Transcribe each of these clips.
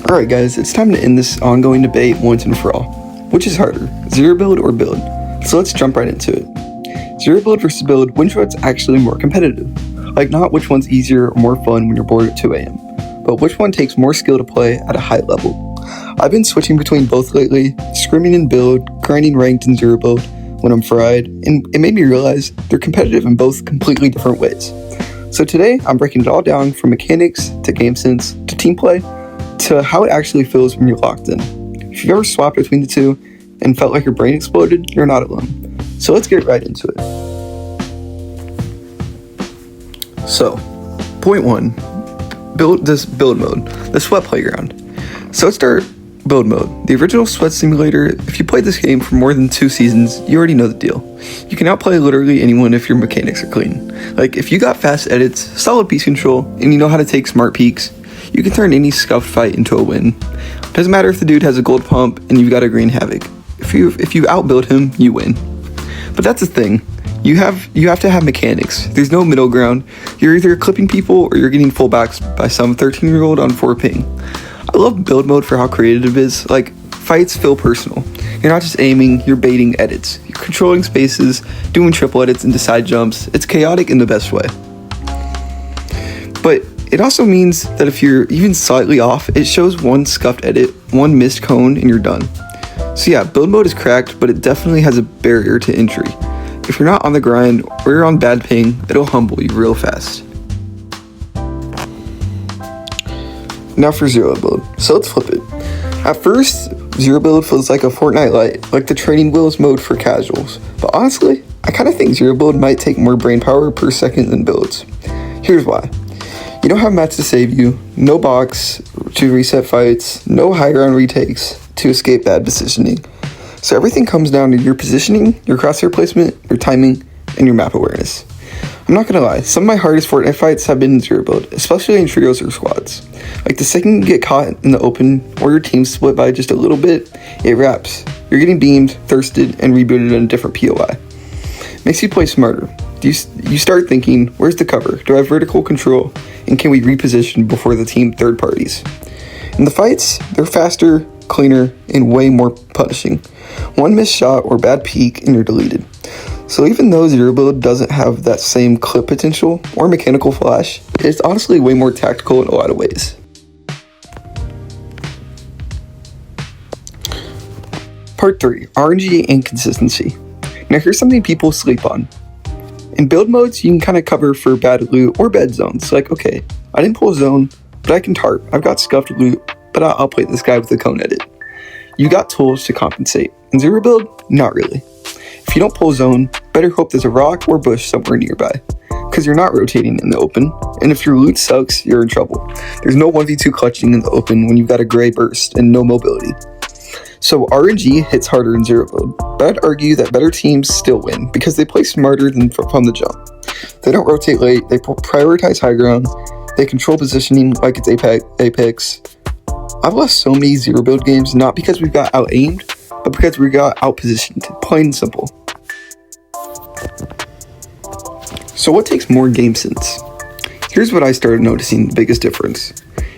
Alright guys, it's time to end this ongoing debate once and for all. Which is harder, zero build or build? So let's jump right into it. Zero build versus build, which one's actually more competitive? Like not which one's easier or more fun when you're bored at 2 a.m., but which one takes more skill to play at a high level. I've been switching between both lately, screaming in build, grinding ranked in zero build when I'm fried, and it made me realize they're competitive in both completely different ways. So today, I'm breaking it all down from mechanics to game sense to team play to how it actually feels when you're locked in. If you've ever swapped between the two and felt like your brain exploded, you're not alone. So let's get right into it. So, point 1, build mode, the sweat playground. So let's start build mode. The original sweat simulator, if you played this game for more than 2 seasons, you already know the deal. You can outplay literally anyone if your mechanics are clean. Like if you got fast edits, solid piece control, and you know how to take smart peeks, you can turn any scuffed fight into a win. Doesn't matter if the dude has a gold pump and you've got a green havoc. If you outbuild him, you win. But that's the thing. You have to have mechanics. There's no middle ground. You're either clipping people or you're getting fullbacks by some 13-year-old on 4 ping. I love build mode for how creative it is. Like, fights feel personal. You're not just aiming, you're baiting edits. You're controlling spaces, doing triple edits into side jumps. It's chaotic in the best way. But it also means that if you're even slightly off, it shows one scuffed edit, one missed cone, and you're done. So yeah, build mode is cracked, but it definitely has a barrier to entry. If you're not on the grind or you're on bad ping, it'll humble you real fast. Now for zero build. So let's flip it. At first, zero build feels like a Fortnite light, like the training wheels mode for casuals. But honestly, I kind of think zero build might take more brain power per second than builds. Here's why. You don't have mats to save you, no box to reset fights, no high ground retakes to escape bad positioning. So everything comes down to your positioning, your crosshair placement, your timing, and your map awareness. I'm not gonna lie, some of my hardest Fortnite fights have been in zero build, especially in trios or squads. Like the second you get caught in the open or your team split by just a little bit, it wraps. You're getting beamed, thirsted, and rebooted in a different POI. Makes you play smarter. You start thinking, where's the cover? Do I have vertical control? And can we reposition before the team third parties? In the fights, they're faster, cleaner, and way more punishing. One missed shot or bad peek and you're deleted. So even though zero build doesn't have that same clip potential or mechanical flash, it's honestly way more tactical in a lot of ways. Part 3, RNG and consistency. Now here's something people sleep on. In build modes, you can kind of cover for bad loot or bad zones. Like, okay, I didn't pull a zone, but I can tarp. I've got scuffed loot, but I'll play this guy with a cone edit. You got tools to compensate. In zero build, not really. If you don't pull a zone, better hope there's a rock or bush somewhere nearby, because you're not rotating in the open, and if your loot sucks, you're in trouble. There's no 1v2 clutching in the open when you've got a gray burst and no mobility. So RNG hits harder in zero build, but I'd argue that better teams still win because they play smarter than from the jump. They don't rotate late, they prioritize high ground, they control positioning like it's Apex. I've lost so many zero build games not because we've got out-aimed, but because we got out-positioned, plain and simple. So what takes more game sense? Here's what I started noticing the biggest difference.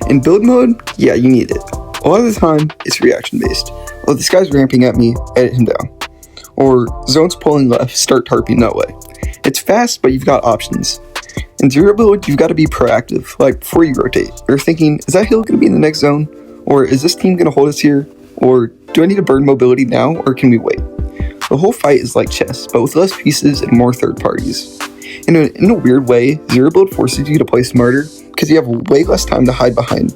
In build mode, yeah, you need it. A lot of the time, it's reaction based. Oh, this guy's ramping at me, edit him down. Or zones pulling left, start tarping that way. It's fast, but you've got options. In zero build, you've got to be proactive, like before you rotate. You're thinking, is that hill going to be in the next zone? Or is this team going to hold us here? Or do I need to burn mobility now, or can we wait? The whole fight is like chess, but with less pieces and more third parties. In a weird way, zero build forces you to play smarter because you have way less time to hide behind.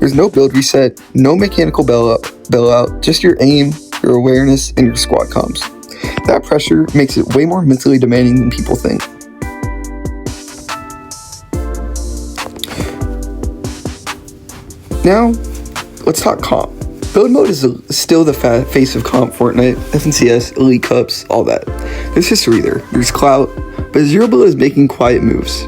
There's no build reset, no mechanical bailout, just your aim, your awareness, and your squad comms. That pressure makes it way more mentally demanding than people think. Now, let's talk comp. Build mode is still the face of comp Fortnite, FNCS, Elite Cups, all that. There's history there, there's clout, but zero build is making quiet moves.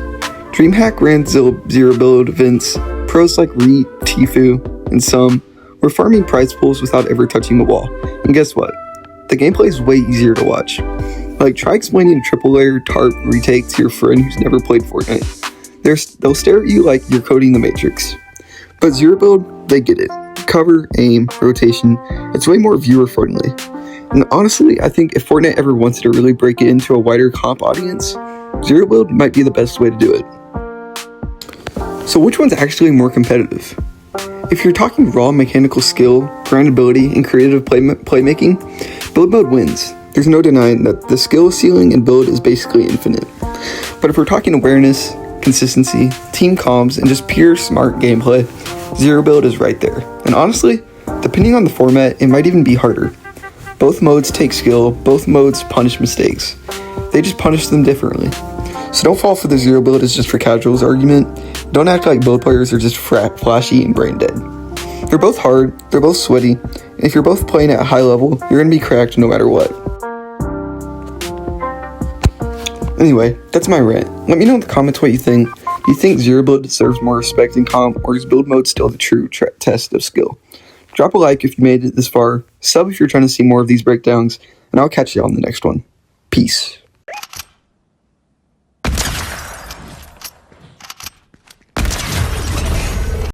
DreamHack ran zero build events, pros like Reet, Tfue, and some were farming prize pools without ever touching the wall. And guess what? The gameplay is way easier to watch. Like, try explaining a triple layer tarp retake to your friend who's never played Fortnite. They'll stare at you like you're coding the Matrix. But zero build, they get it. Cover, aim, rotation, it's way more viewer friendly. And honestly, I think if Fortnite ever wanted to really break it into a wider comp audience, zero build might be the best way to do it. So which one's actually more competitive? If you're talking raw mechanical skill, grindability, and creative playmaking, build mode wins. There's no denying that the skill ceiling in build is basically infinite. But if we're talking awareness, consistency, team comms, and just pure smart gameplay, zero build is right there. And honestly, depending on the format, it might even be harder. Both modes take skill, both modes punish mistakes. They just punish them differently. So don't fall for the zero build is just for casuals argument. Don't act like both players are just flashy and brain dead. They're both hard, they're both sweaty, and if you're both playing at a high level, you're going to be cracked no matter what. Anyway, that's my rant. Let me know in the comments what you think. Do you think zero build deserves more respect in comp, or is build mode still the true test of skill? Drop a like if you made it this far, sub if you're trying to see more of these breakdowns, and I'll catch you on the next one. Peace.